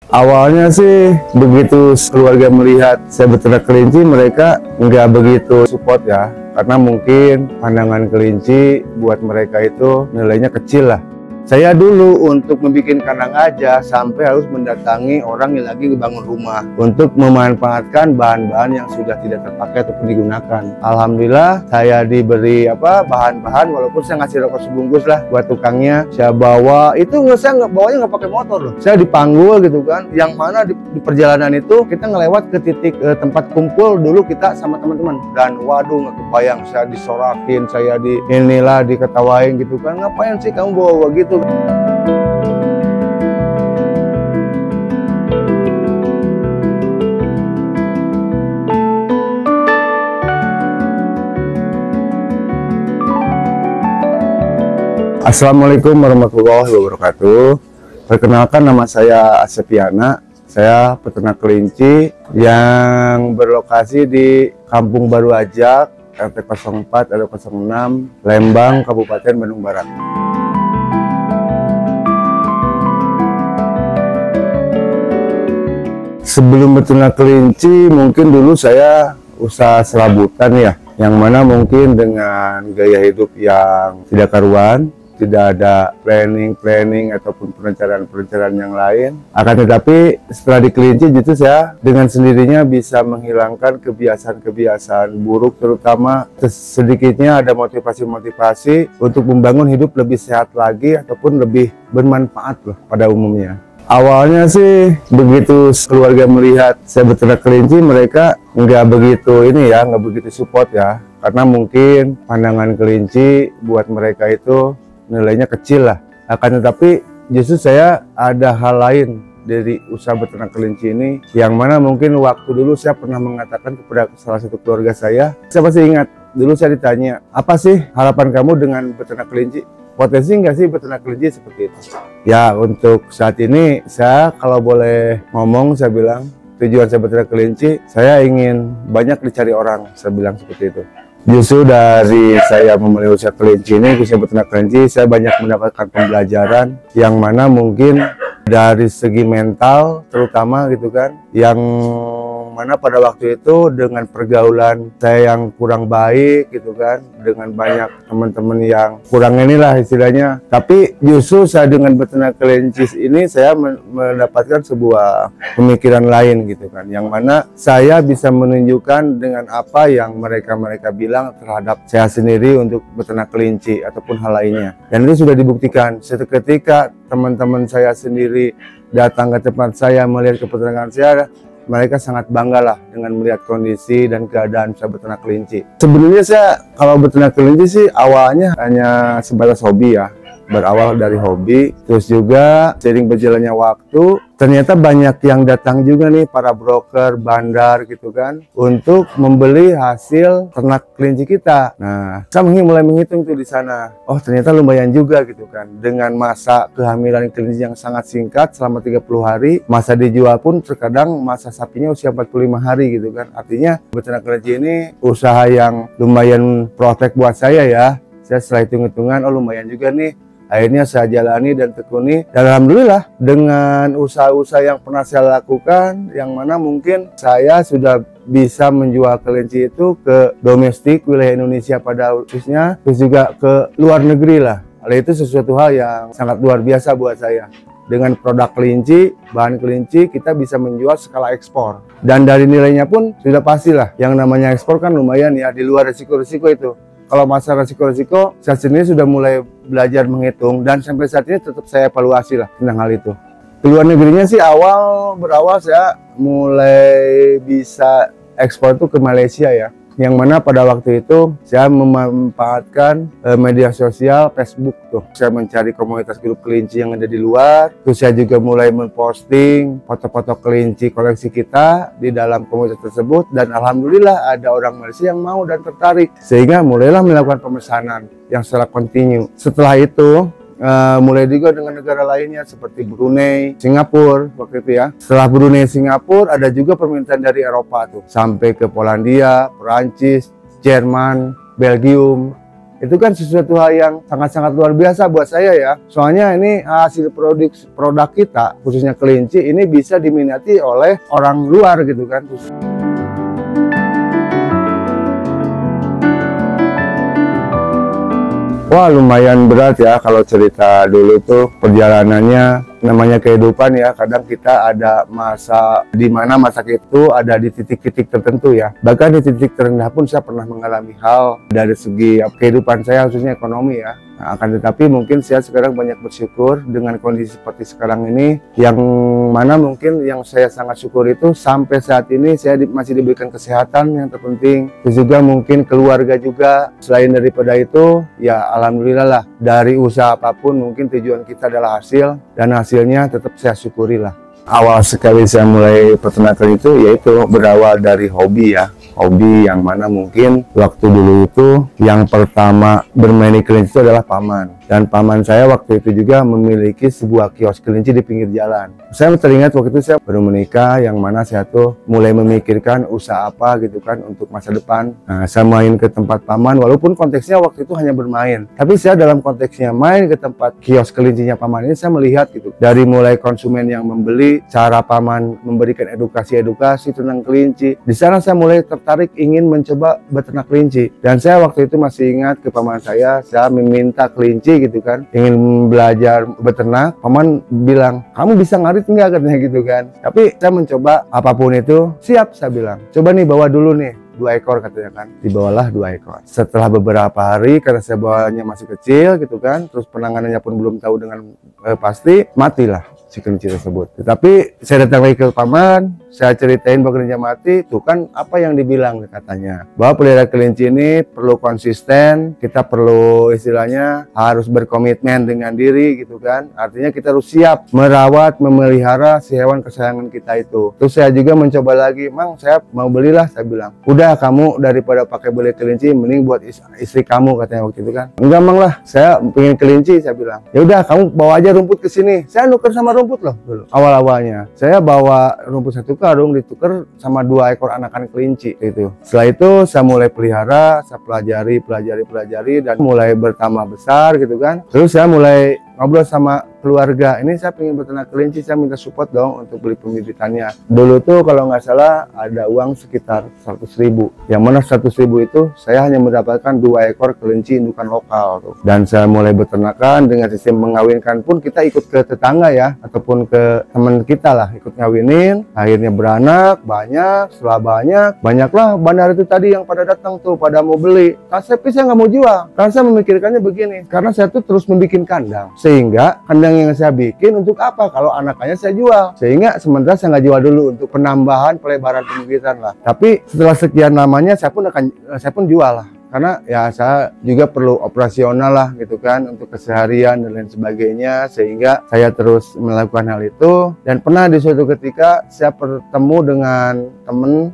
Awalnya sih begitu keluarga melihat saya beternak kelinci, mereka nggak begitu support ya, karena mungkin pandangan kelinci buat mereka itu nilainya kecil lah. Saya dulu untuk membuat kandang aja sampai harus mendatangi orang yang lagi ngebangun rumah untuk memanfaatkan bahan-bahan yang sudah tidak terpakai ataupun digunakan. Alhamdulillah saya diberi bahan-bahan, walaupun saya ngasih rokok sebungkus lah buat tukangnya. Saya bawa itu, saya nggak bawanya nggak pakai motor loh. Saya dipanggul gitu kan, yang mana di perjalanan itu kita ngelewat ke titik tempat kumpul dulu kita sama teman-teman, dan waduh nggak kebayang, saya disorakin, saya diketawain gitu kan, ngapain sih kamu bawa gitu. Assalamualaikum warahmatullahi wabarakatuh. Perkenalkan, nama saya Asepiana. Saya peternak kelinci yang berlokasi di Kampung Baru Ajak, RT 04 RW 06, Lembang, Kabupaten Bandung Barat. Sebelum beternak kelinci, mungkin dulu saya usaha serabutan ya, yang mana mungkin dengan gaya hidup yang tidak karuan, tidak ada planning ataupun perencanaan yang lain. Akan tetapi setelah di kelinci justru saya dengan sendirinya bisa menghilangkan kebiasaan-kebiasaan buruk, terutama sedikitnya ada motivasi-motivasi untuk membangun hidup lebih sehat lagi ataupun lebih bermanfaat loh pada umumnya. Awalnya sih begitu keluarga melihat saya beternak kelinci, mereka nggak begitu support ya, karena mungkin pandangan kelinci buat mereka itu nilainya kecil lah. Akan tetapi justru saya ada hal lain dari usaha beternak kelinci ini, yang mana mungkin waktu dulu saya pernah mengatakan kepada salah satu keluarga saya masih ingat, dulu saya ditanya, apa sih harapan kamu dengan beternak kelinci? Potensi nggak sih beternak kelinci seperti itu? Ya, untuk saat ini saya kalau boleh ngomong, saya bilang tujuan saya beternak kelinci, saya ingin banyak dicari orang, saya bilang seperti itu. Justru dari saya memulai usaha kelinci ini, usaha beternak kelinci, saya banyak mendapatkan pembelajaran yang mana mungkin dari segi mental terutama gitu kan, yang mana pada waktu itu dengan pergaulan saya yang kurang baik gitu kan, dengan banyak teman-teman yang kurang inilah istilahnya, tapi justru saya dengan beternak kelinci ini saya mendapatkan sebuah pemikiran lain gitu kan, yang mana saya bisa menunjukkan dengan apa yang mereka bilang terhadap saya sendiri untuk beternak kelinci ataupun hal lainnya, dan itu sudah dibuktikan. Seketika teman-teman saya sendiri datang ke tempat saya melihat kepeternakan saya, mereka sangat bangga lah dengan melihat kondisi dan keadaan saya beternak kelinci. Sebenarnya saya kalau beternak kelinci sih awalnya hanya sebatas hobi ya, berawal dari hobi, terus juga seiring berjalannya waktu ternyata banyak yang datang juga nih, para broker, bandar gitu kan, untuk membeli hasil ternak kelinci kita. Nah, saya mulai menghitung tuh di sana, oh ternyata lumayan juga gitu kan, dengan masa kehamilan kelinci yang sangat singkat selama 30 hari, masa dijual pun terkadang masa sapinya usia 45 hari gitu kan. Artinya beternak kelinci ini usaha yang lumayan protek buat saya ya. Saya setelah hitung-hitungan, oh lumayan juga nih. Akhirnya saya jalani dan tekuni, dan alhamdulillah dengan usaha-usaha yang pernah saya lakukan, yang mana mungkin saya sudah bisa menjual kelinci itu ke domestik wilayah Indonesia pada khususnya, terus juga ke luar negeri lah. Hal itu sesuatu hal yang sangat luar biasa buat saya. Dengan produk kelinci, bahan kelinci, kita bisa menjual skala ekspor, dan dari nilainya pun sudah pastilah, yang namanya ekspor kan lumayan ya, di luar risiko-risiko itu. Kalau masalah risiko-risiko, saya sendiri sudah mulai belajar menghitung, dan sampai saat ini tetap saya evaluasi lah tentang hal itu. Ke luar negerinya sih berawal saya mulai bisa ekspor itu ke Malaysia ya, yang mana pada waktu itu saya memanfaatkan media sosial Facebook tuh. Saya mencari komunitas grup kelinci yang ada di luar, terus saya juga mulai memposting foto-foto kelinci koleksi kita di dalam komunitas tersebut, dan alhamdulillah ada orang Malaysia yang mau dan tertarik, sehingga mulailah melakukan pemesanan yang secara kontinu. Setelah itu mulai juga dengan negara lainnya seperti Brunei, Singapura waktu itu ya. Setelah Brunei, Singapura, ada juga permintaan dari Eropa tuh, sampai ke Polandia, Perancis, Jerman, Belgium, Itu kan sesuatu hal yang sangat-sangat luar biasa buat saya ya. Soalnya ini hasil produk kita, khususnya kelinci, ini bisa diminati oleh orang luar gitu kan. Wah, lumayan berat ya kalau cerita dulu tuh perjalanannya. Namanya kehidupan ya, kadang kita ada masa di mana masa itu ada di titik-titik tertentu ya. Bahkan di titik terendah pun saya pernah mengalami hal dari segi kehidupan saya, khususnya ekonomi ya. Nah, akan tetapi mungkin saya sekarang banyak bersyukur dengan kondisi seperti sekarang ini, yang mana mungkin yang saya sangat syukur itu sampai saat ini saya masih diberikan kesehatan yang terpenting, terus juga mungkin keluarga juga. Selain daripada itu ya alhamdulillah lah, dari usaha apapun mungkin tujuan kita adalah hasil, dan hasilnya tetap saya syukurilah. Awal sekali saya mulai peternakan itu yaitu berawal dari hobi ya. Hobi yang mana mungkin waktu dulu itu yang pertama bermain kelinci itu adalah paman. Dan paman saya waktu itu juga memiliki sebuah kios kelinci di pinggir jalan. Saya teringat waktu itu saya baru menikah, yang mana saya tuh mulai memikirkan usaha apa gitu kan untuk masa depan. Nah, saya main ke tempat paman, walaupun konteksnya waktu itu hanya bermain. Tapi saya dalam konteksnya main ke tempat kios kelincinya paman ini, saya melihat gitu. Dari mulai konsumen yang membeli, cara paman memberikan edukasi tentang kelinci. Di sana saya mulai tertarik ingin mencoba beternak kelinci. Dan saya waktu itu masih ingat ke paman saya meminta kelinci gitu kan, ingin belajar beternak. Paman bilang, kamu bisa ngarit enggak, katanya gitu kan. Tapi saya mencoba apapun itu, siap saya bilang. Coba nih bawa dulu nih 2 ekor katanya kan. Dibawalah 2 ekor. Setelah beberapa hari, karena saya bawanya masih kecil gitu kan, terus penanganannya pun belum tahu dengan pasti, matilah si kelinci tersebut. Tetapi saya datang lagi ke paman, saya ceritain bahwa kelinci mati, tuh kan apa yang dibilang katanya, bahwa pelihara kelinci ini perlu konsisten, kita perlu istilahnya harus berkomitmen dengan diri gitu kan. Artinya kita harus siap merawat, memelihara si hewan kesayangan kita itu. Terus saya juga mencoba lagi, Mang saya mau belilah, saya bilang. Udah, kamu daripada pakai beli kelinci, mending buat istri kamu, katanya waktu itu kan. Enggak Mang lah, saya pengen kelinci, saya bilang. Ya udah, kamu bawa aja rumput ke sini. Saya nuker sama rumput loh dulu. Awal-awalnya saya bawa rumput 1 karung, ditukar sama 2 ekor anakan kelinci gitu. Setelah itu saya mulai pelihara, saya pelajari dan mulai bertambah besar gitu kan. Terus saya mulai ngobrol sama keluarga, ini saya pengen beternak kelinci, saya minta support dong untuk beli pembibitannya. Dulu tuh kalau nggak salah ada uang sekitar 100.000, yang mana 100.000 itu saya hanya mendapatkan 2 ekor kelinci indukan lokal tuh. Dan saya mulai beternakan dengan sistem mengawinkan pun, kita ikut ke tetangga ya, ataupun ke teman kita lah, ikut ngawinin, akhirnya beranak banyak. Setelah banyaklah bandar itu tadi yang pada datang tuh, pada mau beli. Tapi saya nggak mau jual, karena saya memikirkannya begini, karena saya tuh terus membuat kandang, sehingga kandang yang saya bikin untuk apa kalau anakannya saya jual, sehingga sementara saya nggak jual dulu untuk penambahan pelebaran pembibitan lah. Tapi setelah sekian lamanya saya pun jual lah, karena ya saya juga perlu operasional lah gitu kan, untuk keseharian dan lain sebagainya, sehingga saya terus melakukan hal itu. Dan pernah di suatu ketika saya bertemu dengan temen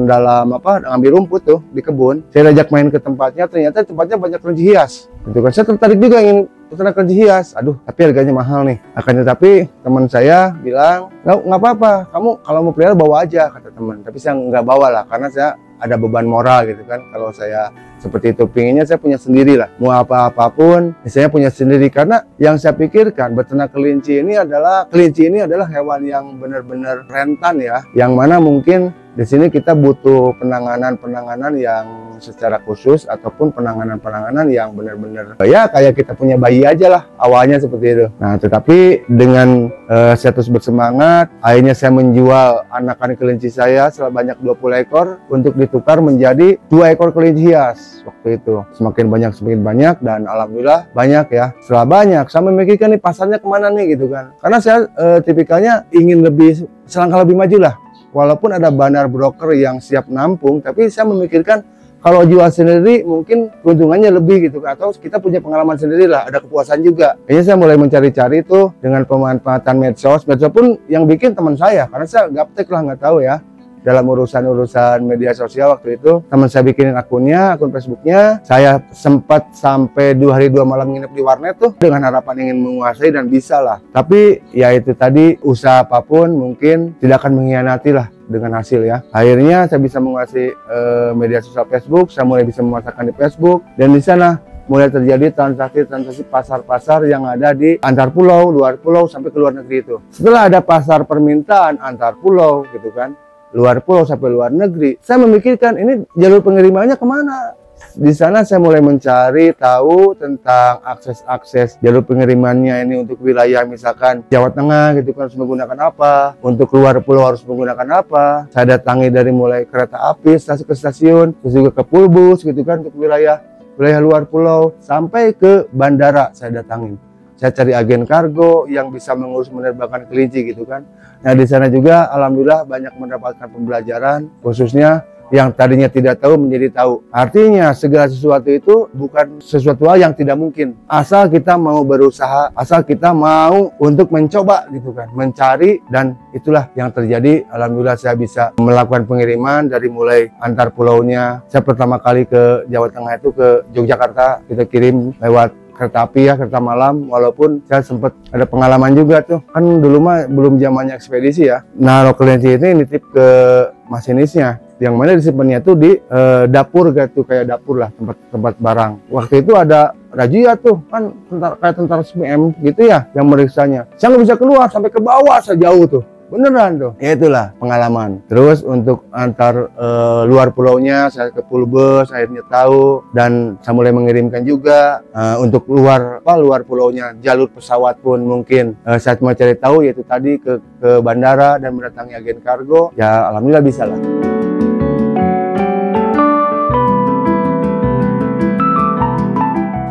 dalam ngambil rumput tuh di kebun. Saya ajak main ke tempatnya, ternyata tempatnya banyak kelinci hias gitu kan. Saya tertarik juga ingin peternak kelinci hias. Aduh, tapi harganya mahal nih. Akan tetapi teman saya bilang, nggak apa-apa, kamu kalau mau pelihara bawa aja, kata teman. Tapi saya nggak bawa lah, karena saya ada beban moral gitu kan. Kalau saya seperti itu, pinginnya saya punya sendiri lah. Mau apapun, saya punya sendiri. Karena yang saya pikirkan, beternak kelinci ini adalah hewan yang benar-benar rentan ya. Yang mana mungkin di sini kita butuh penanganan yang secara khusus, ataupun penanganan yang benar-benar ya kayak kita punya bayi aja lah, awalnya seperti itu. Nah, tetapi dengan saya terus bersemangat, akhirnya saya menjual anakan kelinci saya sebanyak 20 ekor untuk ditukar menjadi 2 ekor kelinci hias waktu itu. Semakin banyak dan alhamdulillah banyak ya. Setelah banyak, saya memikirkan nih pasarnya kemana nih gitu kan. Karena saya tipikalnya ingin selangkah lebih maju lah. Walaupun ada bandar broker yang siap nampung, tapi saya memikirkan kalau jual sendiri mungkin keuntungannya lebih gitu, atau kita punya pengalaman sendiri lah, ada kepuasan juga. Kayaknya saya mulai mencari-cari tuh dengan pemanfaatan medsos pun yang bikin teman saya, karena saya gaptek lah, nggak tahu ya. Dalam urusan media sosial waktu itu, teman saya bikinin akun Facebooknya. Saya sempat sampai 2 hari 2 malam nginep di warnet tuh, dengan harapan ingin menguasai dan bisa lah. Tapi ya itu tadi, usaha apapun mungkin tidak akan mengkhianati lah. dengan hasil ya. Akhirnya saya bisa menguasai media sosial Facebook, saya mulai bisa memasarkan di Facebook, dan di sana mulai terjadi transaksi pasar-pasar yang ada di antar pulau, luar pulau, sampai ke luar negeri itu. Setelah ada pasar permintaan antar pulau gitu kan, luar pulau sampai luar negeri, saya memikirkan ini jalur pengirimannya kemana. Di sana saya mulai mencari tahu tentang akses jalur pengirimannya ini untuk wilayah misalkan Jawa Tengah gitu kan harus menggunakan apa, untuk luar pulau harus menggunakan apa. Saya datangi dari mulai kereta api stasiun ke stasiun, terus juga ke pulbus gitu kan untuk wilayah luar pulau sampai ke bandara saya datangin. Saya cari agen kargo yang bisa mengurus menerbangkan kelinci gitu kan. Nah di sana juga alhamdulillah banyak mendapatkan pembelajaran, khususnya yang tadinya tidak tahu menjadi tahu. Artinya segala sesuatu itu bukan sesuatu hal yang tidak mungkin. Asal kita mau berusaha, asal kita mau untuk mencoba gitu kan, mencari, dan itulah yang terjadi. Alhamdulillah saya bisa melakukan pengiriman dari mulai antar pulaunya. Saya pertama kali ke Jawa Tengah itu ke Yogyakarta, kita kirim lewat kereta api ya, kereta malam, walaupun saya sempat ada pengalaman juga tuh. Kan dulu mah belum zamannya ekspedisi ya. Naruh kelinci ini nitip ke masinisnya, yang mana disimpannya tuh di dapur gitu, kayak dapur lah, tempat barang. Waktu itu ada razia tuh kan, kayak tentara SPM gitu ya yang meriksanya. Saya nggak bisa keluar sampai ke bawah sejauh tuh. Beneran tuh. Ya itulah pengalaman. Terus untuk antar luar pulaunya saya ke pulbus, akhirnya tahu, dan saya mulai mengirimkan juga untuk luar pulaunya, jalur pesawat pun mungkin saya cuma cari tahu, yaitu tadi ke bandara dan mendatangi agen kargo. Ya alhamdulillah bisa lah.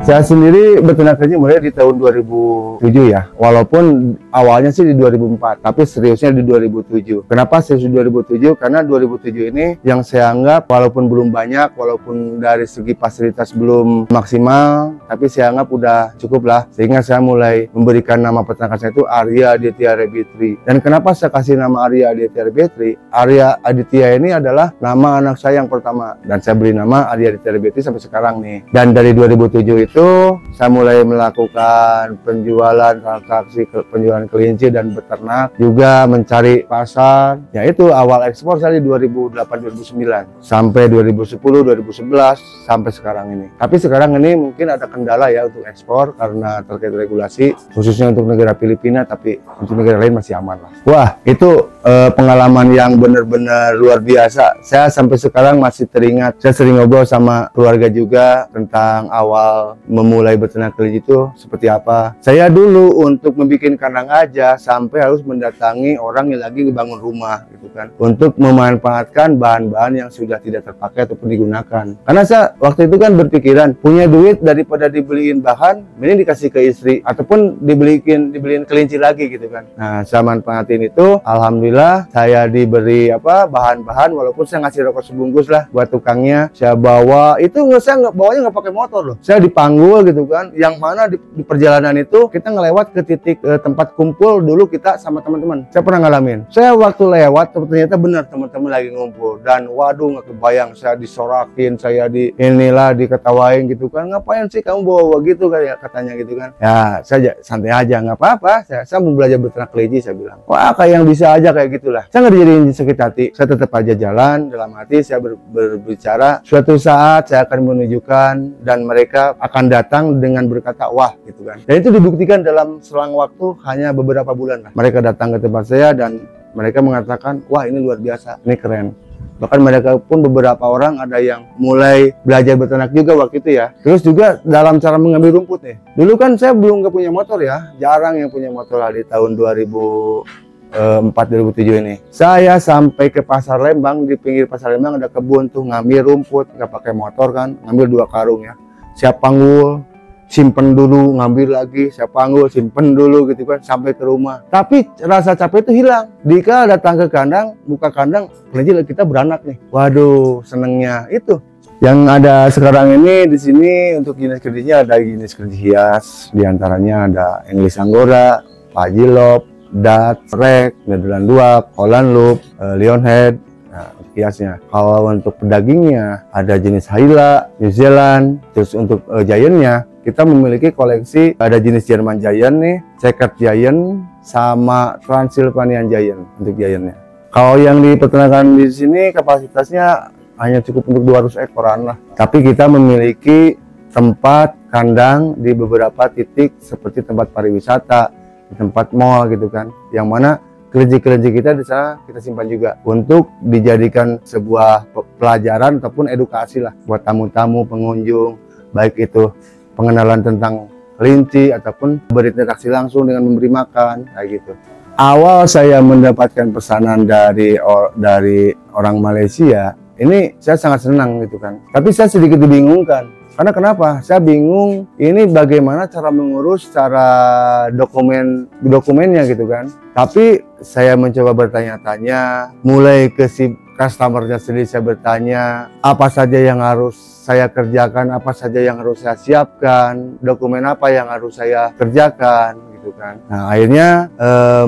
Saya sendiri berternak kelinci mulai di tahun 2007 ya, walaupun awalnya sih di 2004, tapi seriusnya di 2007. Kenapa serius di 2007? Karena 2007 ini yang saya anggap walaupun belum banyak, walaupun dari segi fasilitas belum maksimal, tapi saya anggap udah cukup lah. Sehingga saya mulai memberikan nama peternakan saya itu Arya Aditya Rebetri. Dan kenapa saya kasih nama Arya Aditya Rebetri? Arya Aditya ini adalah nama anak saya yang pertama, dan saya beri nama Arya Aditya Rebetri sampai sekarang nih. Dan dari 2007 itu saya mulai melakukan penjualan, transaksi penjualan kelinci dan beternak, juga mencari pasar. Ya itu awal ekspor saya di 2008-2009 sampai 2010-2011 sampai sekarang ini. Tapi sekarang ini mungkin ada kendala ya untuk ekspor karena terkait regulasi, khususnya untuk negara Filipina, tapi untuk negara lain masih aman lah. Wah, itu pengalaman yang benar-benar luar biasa. Saya sampai sekarang masih teringat. Saya sering ngobrol sama keluarga juga tentang awal memulai beternak kelinci itu seperti apa. Saya dulu untuk membuat kandang aja sampai harus mendatangi orang yang lagi ngebangun rumah gitu kan, untuk memanfaatkan bahan-bahan yang sudah tidak terpakai ataupun digunakan. Karena saya waktu itu kan berpikiran punya duit daripada dibeliin bahan, mending dikasih ke istri ataupun dibeliin kelinci lagi gitu kan. Nah, saya manfaatin itu. Alhamdulillah saya diberi bahan-bahan, walaupun saya ngasih rokok sebungkus lah buat tukangnya. Saya bawa itu, saya bawanya nggak pakai motor loh. Saya dipanggul gitu kan, yang mana di perjalanan itu kita ngelewat ke titik tempat kumpul dulu kita sama teman-teman. Saya pernah ngalamin. Saya waktu lewat ternyata benar teman-teman lagi ngumpul, dan waduh nggak kebayang, saya disorakin, saya diketawain gitu kan. Ngapain sih kamu bawa gitu kayak katanya gitu kan. Ya saya santai aja, nggak apa-apa. Saya mau belajar beternak kelinci, saya bilang. Wah kayak yang bisa aja kayak gitulah. Saya nggak dijadiin sakit hati. Saya tetap aja jalan, dalam hati saya berbicara. Suatu saat saya akan menunjukkan dan mereka akan datang dengan berkata wah gitu kan. Dan itu dibuktikan dalam selang waktu hanya beberapa bulan lah. Mereka datang ke tempat saya dan mereka mengatakan wah ini luar biasa, ini keren. Bahkan mereka pun beberapa orang ada yang mulai belajar beternak juga waktu itu ya. Terus juga dalam cara mengambil rumput nih. Dulu kan saya belum punya motor ya, jarang yang punya motor lah di tahun 2004-2007 ini. Saya sampai ke Pasar Lembang, di pinggir Pasar Lembang ada kebun tuh, ngambil rumput, nggak pakai motor kan, ngambil 2 karung ya. Saya panggul, simpen dulu, ngambil lagi, saya panggul, simpen dulu gitu kan, sampai ke rumah. Tapi rasa capek itu hilang. Dika datang ke kandang, buka kandang, kelinci kita beranak nih. Waduh, senengnya itu. Yang ada sekarang ini di sini untuk jenis kelincinya ada jenis kelinci hias, diantaranya ada English Angora, Pajilop, Dutch, Rek, Netherland Dwarf, Holland Loop, Lionhead. Nah, hiasnya. Kalau untuk pedagingnya ada jenis Haila, New Zealand. Terus untuk Giant-nya kita memiliki koleksi, ada jenis German Giant nih, Checkers Giant, sama Transylvanian Giant untuk Giant-nya. Kalau yang di peternakan di sini kapasitasnya hanya cukup untuk 200 ekoran lah. Tapi kita memiliki tempat kandang di beberapa titik seperti tempat pariwisata, di tempat mall gitu kan. Yang mana kelinci-kelinci kita di sana kita simpan juga untuk dijadikan sebuah pelajaran ataupun edukasi lah buat tamu-tamu, pengunjung, baik itu pengenalan tentang kelinci ataupun berinteraksi langsung dengan memberi makan kayak gitu. Awal saya mendapatkan pesanan dari orang Malaysia, ini saya sangat senang gitu kan. Tapi saya sedikit dibingungkan. Karena kenapa? Saya bingung ini bagaimana cara mengurus cara dokumennya gitu kan. Tapi saya mencoba bertanya-tanya, mulai ke si customernya sendiri saya bertanya apa saja yang harus saya kerjakan, apa saja yang harus saya siapkan, dokumen apa yang harus saya kerjakan gitu kan. Nah akhirnya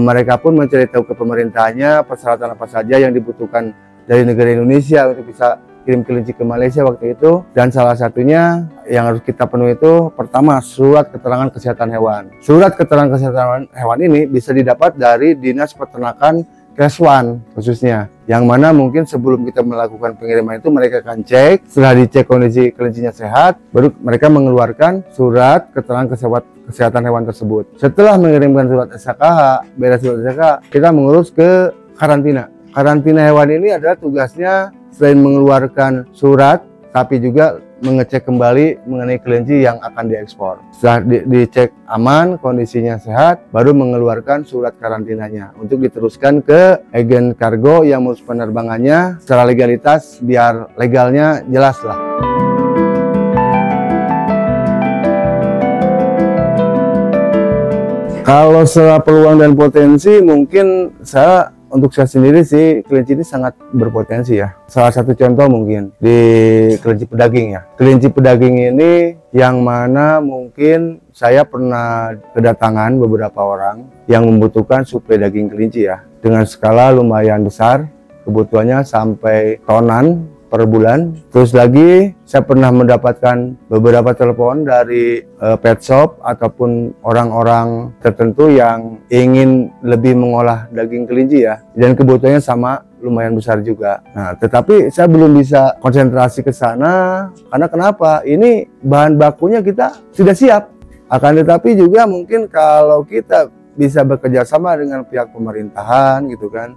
mereka pun mencari tahu ke pemerintahnya persyaratan apa saja yang dibutuhkan dari negara Indonesia untuk bisa kirim kelinci ke Malaysia waktu itu, dan salah satunya yang harus kita penuhi itu pertama surat keterangan kesehatan hewan. Surat keterangan kesehatan hewan ini bisa didapat dari Dinas Peternakan Keswan khususnya, yang mana mungkin sebelum kita melakukan pengiriman itu mereka akan cek, setelah dicek kondisi kelincinya sehat, baru mereka mengeluarkan surat keterangan kesehatan hewan tersebut. Setelah mengirimkan surat SKH, beres surat SKH, kita mengurus ke karantina. Karantina hewan ini adalah tugasnya selain mengeluarkan surat, tapi juga mengecek kembali mengenai kelinci yang akan diekspor. Setelah dicek aman, kondisinya sehat, baru mengeluarkan surat karantinanya untuk diteruskan ke agen kargo yang mengurus penerbangannya secara legalitas, biar legalnya jelas lah. Kalau secara peluang dan potensi, mungkin untuk saya sendiri sih kelinci ini sangat berpotensi ya. Salah satu contoh mungkin di kelinci pedaging ya. Kelinci pedaging ini yang mana mungkin saya pernah kedatangan beberapa orang yang membutuhkan suplai daging kelinci ya. Dengan skala lumayan besar, kebutuhannya sampai tonan per bulan. Terus lagi saya pernah mendapatkan beberapa telepon dari pet shop ataupun orang-orang tertentu yang ingin lebih mengolah daging kelinci ya, dan kebutuhannya sama lumayan besar juga. Nah, tetapi saya belum bisa konsentrasi ke sana karena kenapa? Ini bahan bakunya kita sudah siap. Akan tetapi juga mungkin kalau kita bisa bekerja sama dengan pihak pemerintahan gitu kan,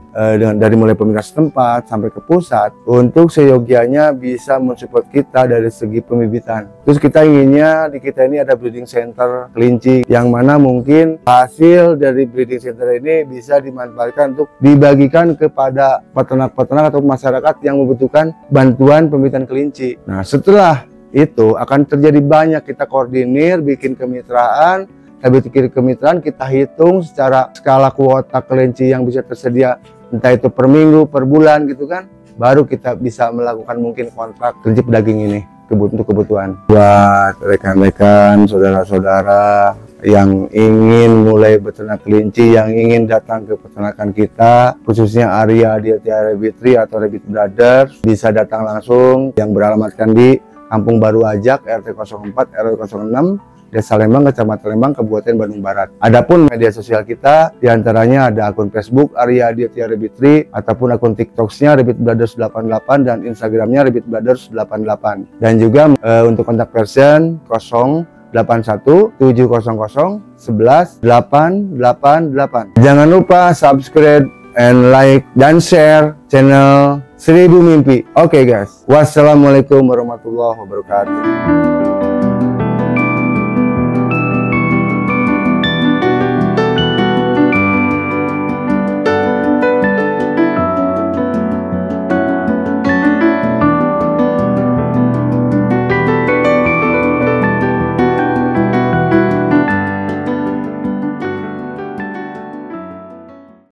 dari mulai pemerintah setempat sampai ke pusat, untuk seyogianya bisa mensupport kita dari segi pembibitan. Terus kita inginnya di kita ini ada breeding center kelinci, yang mana mungkin hasil dari breeding center ini bisa dimanfaatkan untuk dibagikan kepada peternak-peternak atau masyarakat yang membutuhkan bantuan pembibitan kelinci. Nah setelah itu akan terjadi banyak, kita koordinir, bikin kemitraan. Habis kemitraan kita hitung secara skala kuota kelinci yang bisa tersedia, entah itu per minggu, per bulan gitu kan, baru kita bisa melakukan mungkin kontrak kelinci pedaging ini untuk kebutuhan. Buat rekan-rekan, saudara-saudara yang ingin mulai beternak kelinci, yang ingin datang ke peternakan kita, khususnya Arya Aditya Rabbit Tree atau Rabbit Brothers, bisa datang langsung yang beralamatkan di Kampung Baru Ajak, RT 04 RW 06, Desa Lembang, Kecamatan Lembang, Kabupaten Bandung Barat. Adapun media sosial kita, diantaranya ada akun Facebook Arya Aditya Rabbit Tree, ataupun akun TikTok-nya Rabbit Brothers 88, dan Instagram-nya Rabbit Brothers 88. Dan juga untuk kontak person 081 700 11 888. Jangan lupa subscribe and like dan share channel 1000 Mimpi. Oke guys, wassalamualaikum warahmatullahi wabarakatuh.